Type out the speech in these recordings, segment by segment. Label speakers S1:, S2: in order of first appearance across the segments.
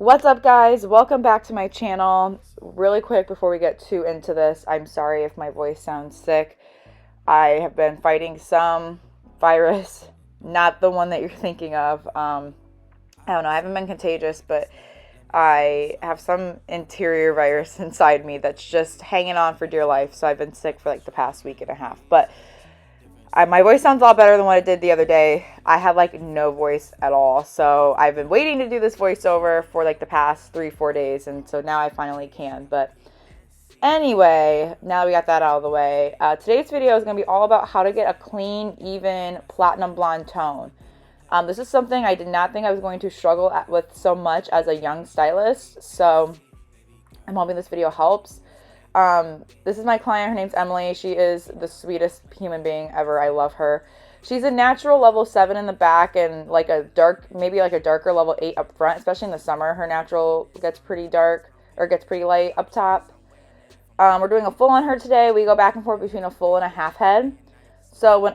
S1: What's up, guys? Welcome back to my channel. Really quick before we get too into this, I'm sorry if my voice sounds sick. I have been fighting some virus, not the one that you're thinking of. I don't know, I haven't been contagious, but I have some interior virus inside me that's just hanging on for dear life. So I've been sick for like the past week and a half, but my voice sounds a lot better than what it did the other day. I had like no voice at all. So I've been waiting to do this voiceover for like the past 3-4 days. And so now I finally can. But anyway, now we got that out of the way. Today's video is going to be all about how to get a clean, even platinum blonde tone. This is something I did not think I was going to struggle with so much as a young stylist. So I'm hoping this video helps. This is my client. Her name's Emily. She is the sweetest human being ever. I love her. She's a natural level 7 in the back and like a dark, maybe like a darker level 8 up front, especially in the summer. Her natural gets pretty dark or gets pretty light up top. We're doing a full on her today. We go back and forth between a full and a half head. So we're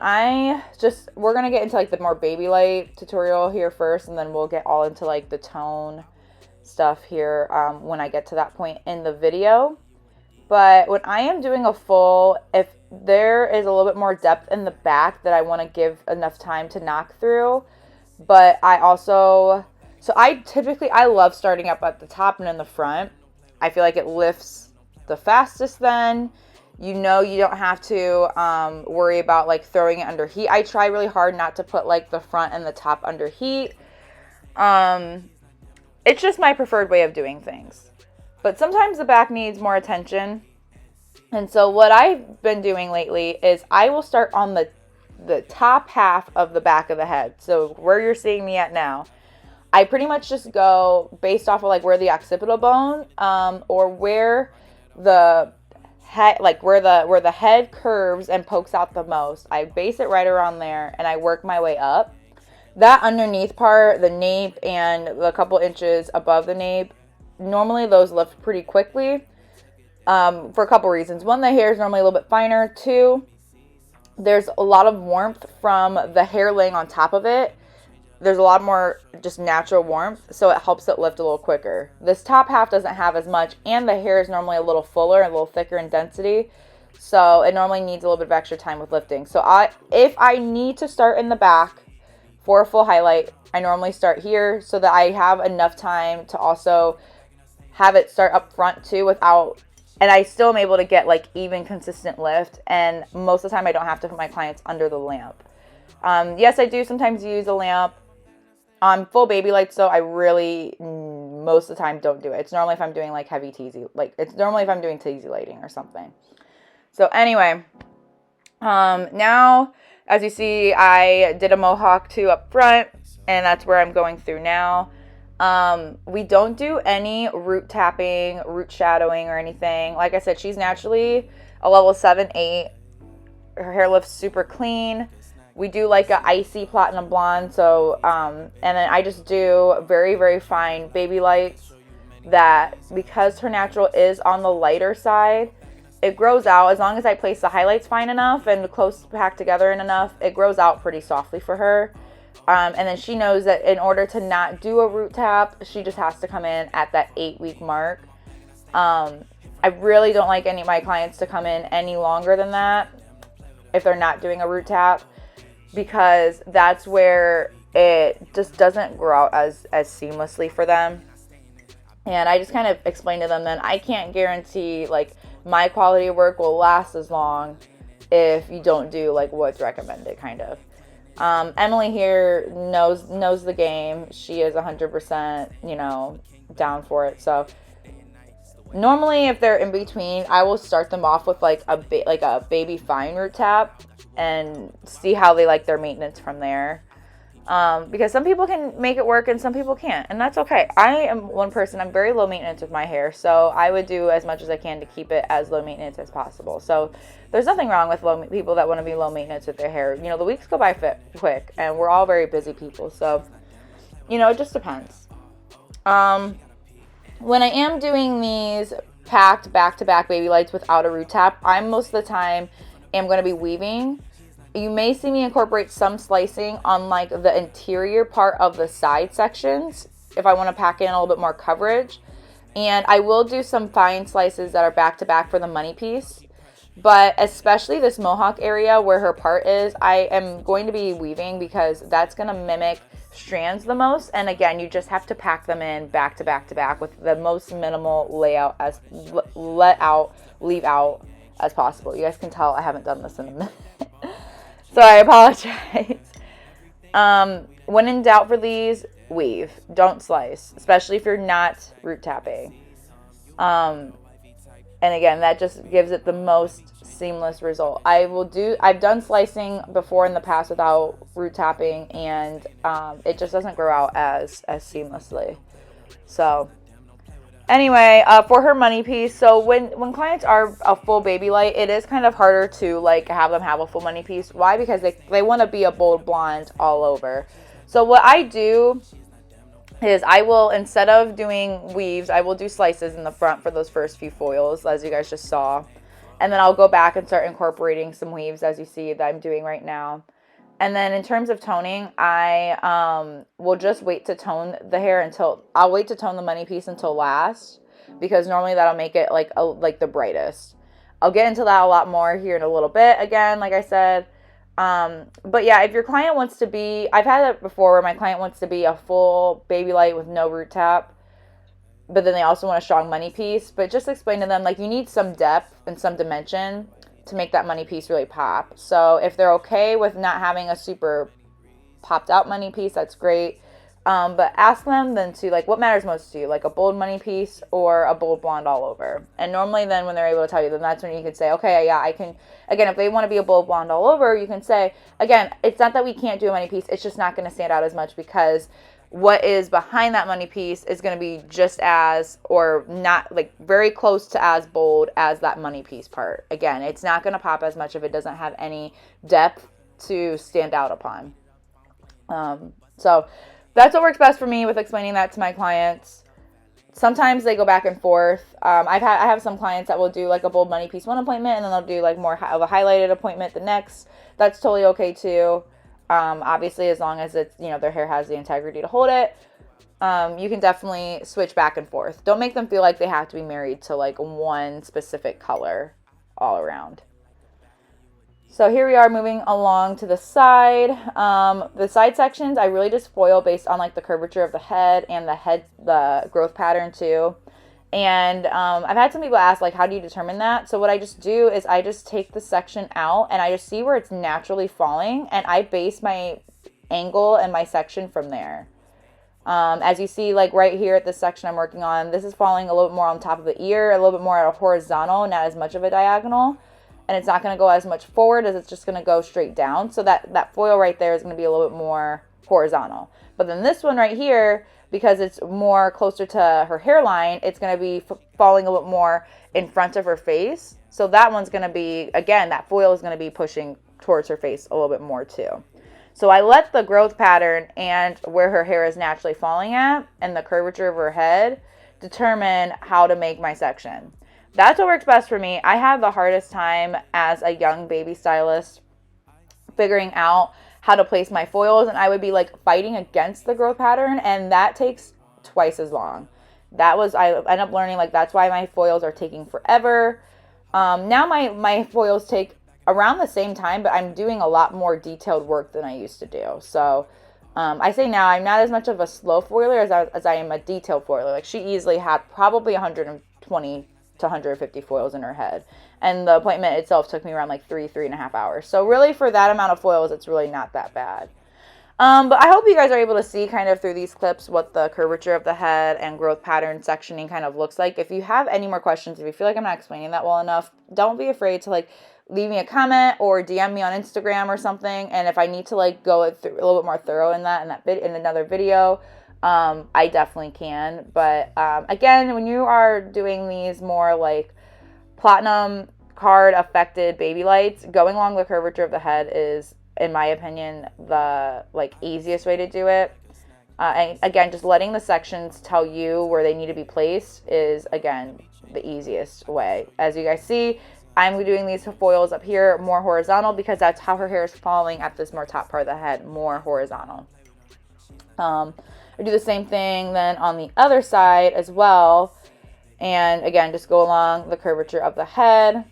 S1: going to get into like the more baby light tutorial here first, and then we'll get all into like the tone stuff here when I get to that point in the video. But when I am doing a full, if there is a little bit more depth in the back that I want to give enough time to knock through, but I love starting up at the top and in the front. I feel like it lifts the fastest then. You don't have to worry about like throwing it under heat. I try really hard not to put like the front and the top under heat. It's just my preferred way of doing things. But sometimes the back needs more attention. And so what I've been doing lately is I will start on the top half of the back of the head. So where you're seeing me at now, I pretty much just go based off of like where the occipital bone or where the head, like where the head curves and pokes out the most. I base it right around there and I work my way up. That underneath part, the nape and the couple inches above the nape, normally those lift pretty quickly for a couple reasons. One, the hair is normally a little bit finer. Two, there's a lot of warmth from the hair laying on top of it. There's a lot more just natural warmth, so it helps it lift a little quicker. This top half doesn't have as much, and the hair is normally a little fuller, a little thicker in density, so it normally needs a little bit of extra time with lifting. So if I need to start in the back for a full highlight, I normally start here so that I have enough time to also have it start up front too and I still am able to get like even consistent lift, and most of the time I don't have to put my clients under the lamp. Yes, I do sometimes use a lamp on full baby lights, so I really most of the time don't do it. It's normally if I'm doing like heavy teasy, like it's normally if I'm doing teasy lighting or something. So anyway, now as you see, I did a mohawk too up front, and that's where I'm going through now. We don't do any root tapping, root shadowing or anything. Like I said, she's naturally a level 7, 8. Her hair lifts super clean. We do like a icy platinum blonde. So, and then I just do very, very fine baby lights that, because her natural is on the lighter side, it grows out. As long as I place the highlights fine enough and close packed together enough, it grows out pretty softly for her. And then she knows that in order to not do a root tap, she just has to come in at that 8-week mark. I really don't like any of my clients to come in any longer than that if they're not doing a root tap, because that's where it just doesn't grow out as seamlessly for them. And I just kind of explained to them that I can't guarantee like my quality of work will last as long if you don't do like what's recommended, kind of. Emily here knows the game. She is 100%, down for it. So normally if they're in between, I will start them off with like a baby fine root tap and see how they like their maintenance from there. Because some people can make it work and some people can't, and that's okay. I am one person, I'm very low maintenance with my hair, so I would do as much as I can to keep it as low maintenance as possible. So there's nothing wrong with people that want to be low maintenance with their hair. The weeks go by quick, and we're all very busy people, so it just depends. When I am doing these packed back-to-back baby lights without a root tap, I'm most of the time am going to be weaving. You may see me incorporate some slicing on like the interior part of the side sections if I want to pack in a little bit more coverage. And I will do some fine slices that are back to back for the money piece. But especially this mohawk area where her part is, I am going to be weaving because that's going to mimic strands the most. And again, you just have to pack them in back to back to back with the most minimal layout as leave out as possible. You guys can tell I haven't done this in a minute. So I apologize. When in doubt for these, weave. Don't slice, especially if you're not root tapping. And again, that just gives it the most seamless result. I've done slicing before in the past without root tapping, and it just doesn't grow out as seamlessly. So anyway, for her money piece, so when clients are a full Babylight, it is kind of harder to like have them have a full money piece. Why? Because they want to be a bold blonde all over. So what I do is I will, instead of doing weaves, I will do slices in the front for those first few foils, as you guys just saw. And then I'll go back and start incorporating some weaves, as you see that I'm doing right now. And then in terms of toning, I will just wait to tone the hair I'll wait to tone the money piece until last, because normally that'll make it like the brightest. I'll get into that a lot more here in a little bit, again, like I said. But yeah, if your client wants to be, I've had it before where my client wants to be a full Babylight with no root tap, but then they also want a strong money piece. But just explain to them, like, you need some depth and some dimension to make that money piece really pop. So if they're okay with not having a super popped out money piece, that's great. But ask them then to, like, what matters most to you, like a bold money piece or a bold blonde all over. And normally then when they're able to tell you, then that's when you can say, okay, yeah, I can. Again, if they want to be a bold blonde all over, you can say, again, it's not that we can't do a money piece, it's just not going to stand out as much, because what is behind that money piece is going to be just as, or not, like very close to as bold as that money piece part. Again, it's not going to pop as much if it doesn't have any depth to stand out upon. So that's what works best for me with explaining that to my clients. Sometimes they go back and forth. I have some clients that will do like a bold money piece one appointment, and then they'll do like more of a highlighted appointment the next. That's totally okay too. Obviously, as long as it's, their hair has the integrity to hold it. You can definitely switch back and forth. Don't make them feel like they have to be married to like one specific color all around. So here we are moving along to the side. The side sections, I really just foil based on like the curvature of the head and the growth pattern too. And I've had some people ask, like, how do you determine that? So what I just do is I just take the section out and I just see where it's naturally falling, and I base my angle and my section from there. As you see, like right here at this section I'm working on, this is falling a little bit more on top of the ear, a little bit more at a horizontal, not as much of a diagonal. And it's not going to go as much forward as it's just going to go straight down. So that foil right there is going to be a little bit more horizontal. But then this one right here, because it's more closer to her hairline, it's going to be falling a little bit more in front of her face. So that one's going to be, again, that foil is going to be pushing towards her face a little bit more too. So I let the growth pattern and where her hair is naturally falling at and the curvature of her head determine how to make my section. That's what works best for me. I had the hardest time as a young baby stylist figuring out how to place my foils, and I would be like fighting against the growth pattern, and that takes twice as long. I ended up learning, like, that's why my foils are taking forever. Now my foils take around the same time, but I'm doing a lot more detailed work than I used to do. So I say now I'm not as much of a slow foiler as I am a detailed foiler. Like, she easily had probably 120 to 150 foils in her head, and the appointment itself took me around like 3.5 hours. So really, for that amount of foils, it's really not that bad. But I hope you guys are able to see kind of through these clips what the curvature of the head and growth pattern sectioning kind of looks like. If you have any more questions, if you feel like I'm not explaining that well enough, don't be afraid to like leave me a comment or DM me on Instagram or something. And if I need to like go through a little bit more thorough in another video, I definitely can. But again, when you are doing these more like platinum card affected Babylights, going along the curvature of the head is, in my opinion, the like easiest way to do it. And again, just letting the sections tell you where they need to be placed is, again, the easiest way. As you guys see, I'm doing these foils up here more horizontal because that's how her hair is falling at this more top part of the head, more horizontal. We do the same thing then on the other side as well. And again, just go along the curvature of the head.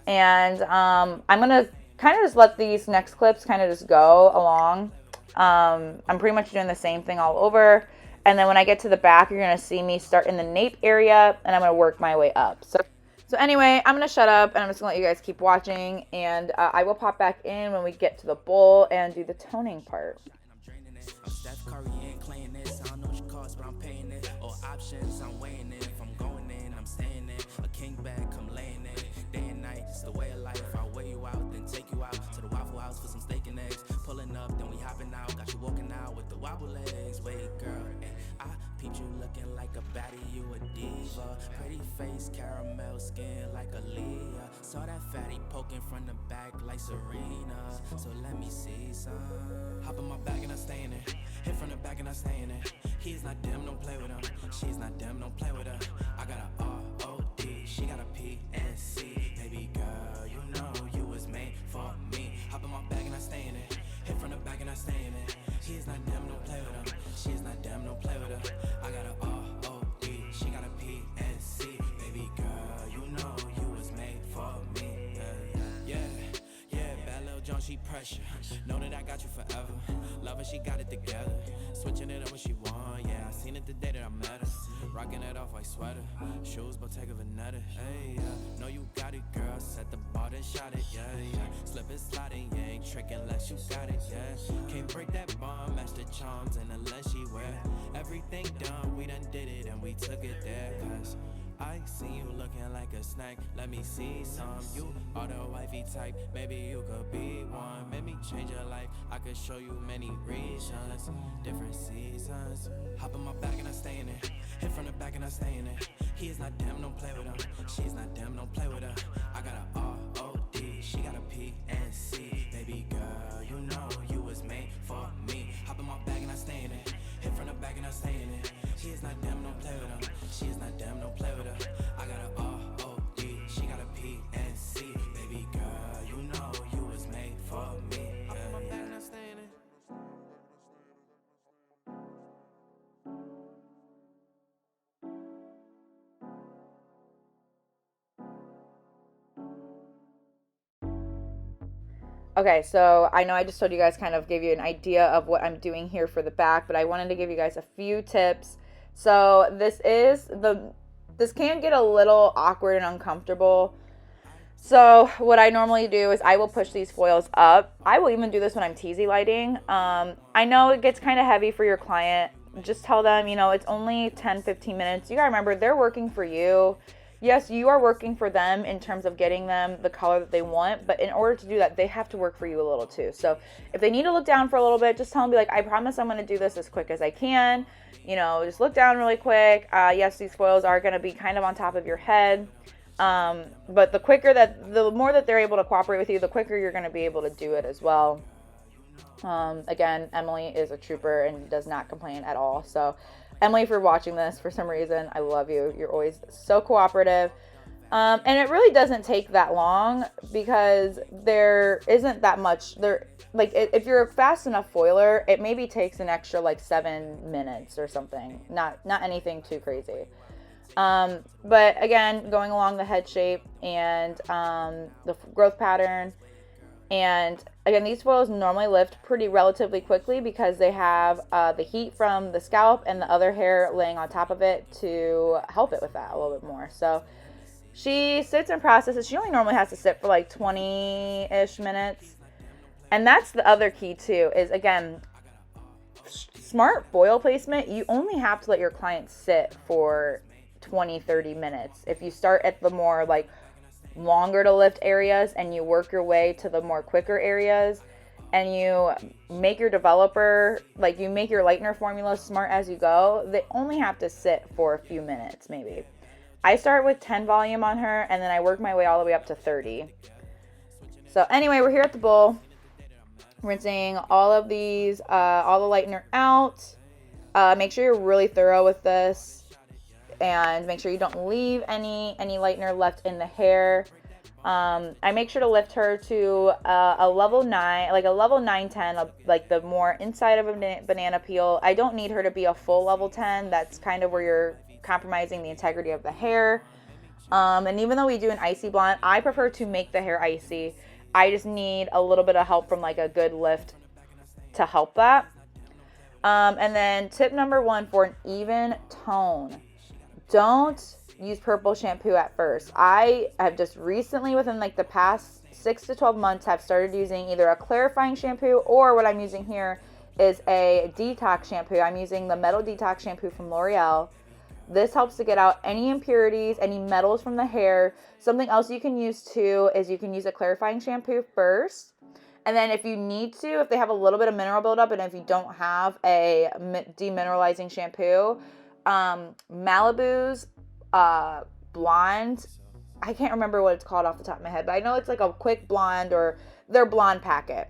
S1: And I'm going to kind of just let these next clips kind of just go along. I'm pretty much doing the same thing all over. And then when I get to the back, you're going to see me start in the nape area, and I'm going to work my way up. So anyway, I'm going to shut up, and I'm just going to let you guys keep watching. And I will pop back in when we get to the bowl and do the toning part.
S2: Pretty face, caramel skin like a Leah. Saw that fatty poking from the back like Serena. So let me see some. Hop in my bag and I stay in it. Hit from the back and I stay in it. He's not them, don't play with him. She's not them, don't play with her. I got a R-O-D, she got a P-N-C. Baby girl, you know you was made for me. Hop in my bag and I stay in it. Hit from the back and I stay in it. He's not them, don't play with him. She's not them, don't play with her. I got a R-O-D, she got a P-N-C. Baby girl, you know you was made for me. Yeah, bad little John, she pressure. Know that I got you forever. Love her, she got it together. Switching it up when she want, yeah. I seen it the day that I met her. Rocking it off like sweater. Shoes, Bottega Veneta. Hey, know you got it, girl. Set the bar, then shot it, yeah. Slip it, sliding, you ain't tricking unless you got it, yeah. Can't break that bond, match the charms, and unless she wear everything done, we done did it and we took it there. Cause I see you looking like a snack. Let me see some. You are the wifey type. Maybe you could be one. Make me change your life. I could show you many reasons, different seasons. Hop in my bag and I stay in it. Hit from the back and I stay in it. He is not them, don't play with him. She's not them, don't play with her. I got a R-O-D, she got a P-N-C. Baby girl, you know you was made for me. Hop in my bag and I stay in it. Hit from the back and I stay in it. He is not them, don't play with him. She is not them, don't play with her. I got a R-O-D, she got a P-N-C. Baby girl, you know you was made for me. Hop in my bag and I stay in it.
S1: Okay, so I know I just told you guys, kind of gave you an idea of what I'm doing here for the back, but I wanted to give you guys a few tips. So this can get a little awkward and uncomfortable. So what I normally do is I will push these foils up. I will even do this when I'm teasy lighting. I know it gets kind of heavy for your client. Just tell them, it's only 10-15 minutes. You gotta remember, they're working for you. Yes, you are working for them in terms of getting them the color that they want, but in order to do that, they have to work for you a little too. So if they need to look down for a little bit, just tell them, be like, I promise I'm going to do this as quick as I can. Just look down really quick. Yes, these foils are going to be kind of on top of your head. But the more that they're able to cooperate with you, the quicker you're going to be able to do it as well. Again, Emily is a trooper and does not complain at all. So Emily, if you're watching this for some reason, I love you. You're always so cooperative. And it really doesn't take that long because there isn't that much there. Like if you're a fast enough foiler, it maybe takes an extra like 7 minutes or something. Not anything too crazy. But again, going along the head shape and the growth pattern. And again, these foils normally lift pretty relatively quickly because they have the heat from the scalp and the other hair laying on top of it to help it with that a little bit more. So she sits and processes. She only normally has to sit for like 20-ish minutes. And that's the other key too, is again, smart foil placement. You only have to let your client sit for 20-30 minutes. If you start at the more like longer to lift areas and you work your way to the more quicker areas, and you make your developer, like you make your lightener formula smart as you go, they only have to sit for a few minutes maybe. I start with 10 volume on her and then I work my way all the way up to 30. So anyway, we're here at the bowl, rinsing all of these, all the lightener out. Make sure you're really thorough with this. And make sure you don't leave any lightener left in the hair. I make sure to lift her to a level 9, like a level 9, 10, like the more inside of a banana peel. I don't need her to be a full level 10. That's kind of where you're compromising the integrity of the hair. And even though we do an icy blonde, I prefer to make the hair icy. I just need a little bit of help from like a good lift to help that. And then tip number 1 for an even tone. Don't use purple shampoo at first. I have just recently, within like the past 6 to 12 months, have started using either a clarifying shampoo, or what I'm using here is a detox shampoo. I'm using the Metal Detox shampoo from L'Oreal. This helps to get out any impurities, any metals from the hair. Something else you can use too is you can use a clarifying shampoo first. And then if you need to, if they have a little bit of mineral buildup, and if you don't have a demineralizing shampoo, Malibu's blonde, I can't remember what it's called off the top of my head, but I know it's like a quick blonde or their blonde packet.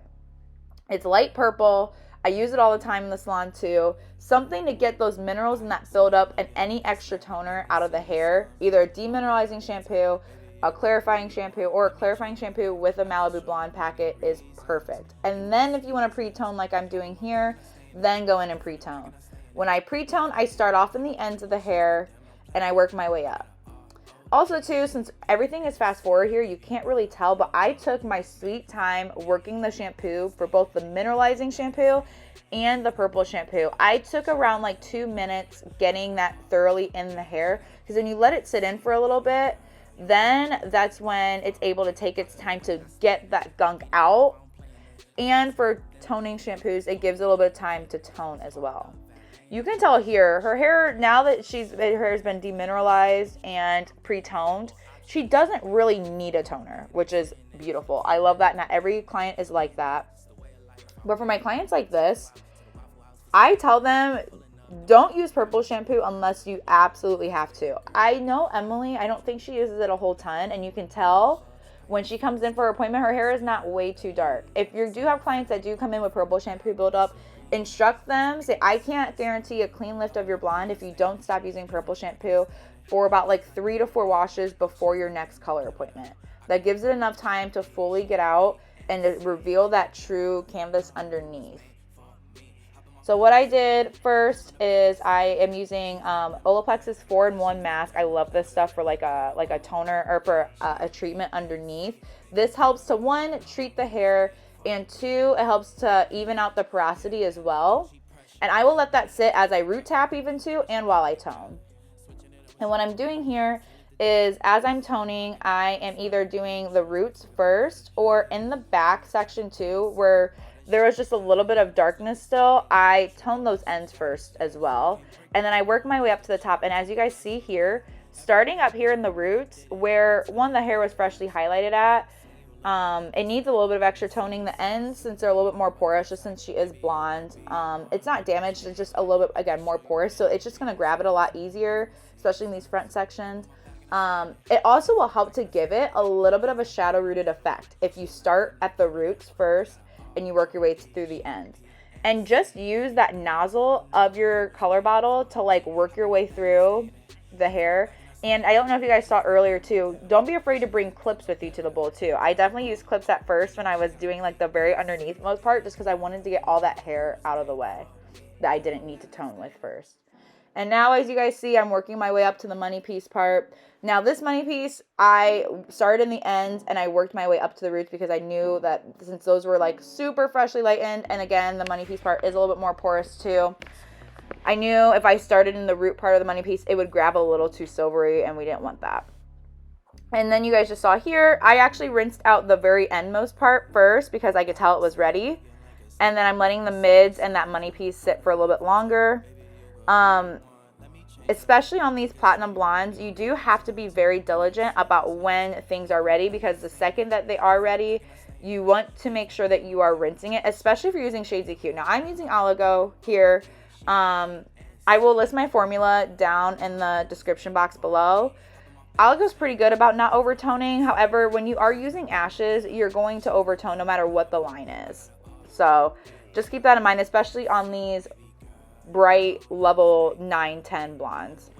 S1: It's light purple. I use it all the time in the salon too. Something to get those minerals and that buildup and any extra toner out of the hair. Either a demineralizing shampoo, a clarifying shampoo, or a clarifying shampoo with a Malibu blonde packet is perfect. And then if you want to pre-tone like I'm doing here, then go in and pre-tone. When I pre-tone, I start off in the ends of the hair and I work my way up. Also too, since everything is fast forward here, you can't really tell, but I took my sweet time working the shampoo for both the mineralizing shampoo and the purple shampoo. I took around like 2 minutes getting that thoroughly in the hair, because when you let it sit in for a little bit, then that's when it's able to take its time to get that gunk out. And for toning shampoos, it gives a little bit of time to tone as well. You can tell here, her hair, now that her hair has been demineralized and pre-toned, she doesn't really need a toner, which is beautiful. I love that. Not every client is like that. But for my clients like this, I tell them, don't use purple shampoo unless you absolutely have to. I know Emily, I don't think she uses it a whole ton, and you can tell when she comes in for her appointment, her hair is not way too dark. If you do have clients that do come in with purple shampoo buildup, instruct them, say, I can't guarantee a clean lift of your blonde if you don't stop using purple shampoo for about like 3 to 4 washes before your next color appointment. That gives it enough time to fully get out and to reveal that true canvas underneath. So what I did first is I am using Olaplex's 4-in-1 mask. I love this stuff for like a toner or for a treatment underneath. This helps to, 1, treat the hair, and 2, it helps to even out the porosity as well. And I will let that sit as I root tap even too, and while I tone. And what I'm doing here is, as I'm toning, I am either doing the roots first, or in the back section too, where there was just a little bit of darkness still, I tone those ends first as well. And then I work my way up to the top. And as you guys see here, starting up here in the roots, where the hair was freshly highlighted at, it needs a little bit of extra toning. The ends, since they're a little bit more porous, just since she is blonde, it's not damaged, it's just a little bit, again, more porous, so it's just going to grab it a lot easier, especially in these front sections. It also will help to give it a little bit of a shadow rooted effect if you start at the roots first and you work your way through the ends. And just use that nozzle of your color bottle to like work your way through the hair. And I don't know if you guys saw earlier too, don't be afraid to bring clips with you to the bowl too. I definitely used clips at first when I was doing like the very underneath most part, just because I wanted to get all that hair out of the way that I didn't need to tone with first. And now, as you guys see, I'm working my way up to the money piece part. Now this money piece, I started in the ends and I worked my way up to the roots, because I knew that since those were like super freshly lightened, and again, the money piece part is a little bit more porous too, I knew if I started in the root part of the money piece, it would grab a little too silvery, and we didn't want that. And then you guys just saw here, I actually rinsed out the very endmost part first because I could tell it was ready. And then I'm letting the mids and that money piece sit for a little bit longer. Especially on these platinum blondes, you do have to be very diligent about when things are ready, because the second that they are ready, you want to make sure that you are rinsing it, especially if you're using Shades EQ. Now I'm using Oligo here. I will list my formula down in the description box below. Oligo's pretty good about not overtoning. However, when you are using ashes, you're going to overtone no matter what the line is. So just keep that in mind, especially on these bright level 9, 10 blondes.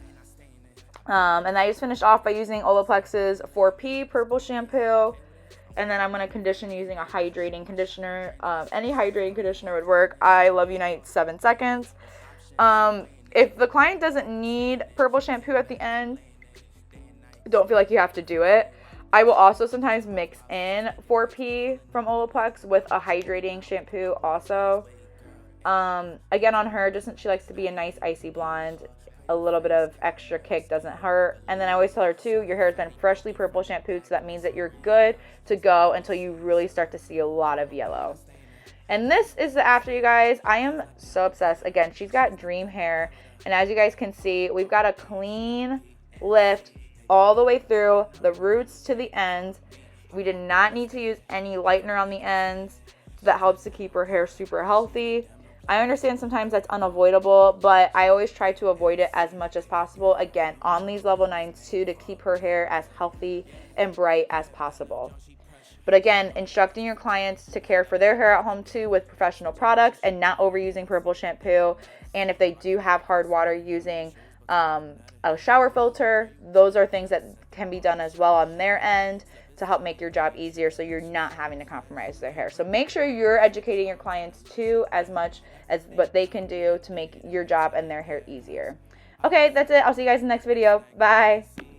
S1: And I just finished off by using Olaplex's 4P Purple Shampoo. And then I'm going to condition using a hydrating conditioner. Any hydrating conditioner would work. I love Unite 7 Seconds. If the client doesn't need purple shampoo at the end, don't feel like you have to do it. I will also sometimes mix in 4P from Olaplex with a hydrating shampoo also. Again, on her, just she likes to be a nice icy blonde. A little bit of extra kick doesn't hurt. And then I always tell her too, your hair has been freshly purple shampooed, so that means that you're good to go until you really start to see a lot of yellow. And this is the after, you guys. I am so obsessed. Again, she's got dream hair. And as you guys can see, we've got a clean lift all the way through the roots to the ends. We did not need to use any lightener on the ends. So that helps to keep her hair super healthy. I understand sometimes that's unavoidable, but I always try to avoid it as much as possible. Again, on these level 9s too, to keep her hair as healthy and bright as possible. But again, instructing your clients to care for their hair at home too with professional products and not overusing purple shampoo. And if they do have hard water, using a shower filter. Those are things that can be done as well on their end to help make your job easier, so you're not having to compromise their hair. So make sure you're educating your clients too as much as what they can do to make your job and their hair easier. Okay, that's it. I'll see you guys in the next video. Bye.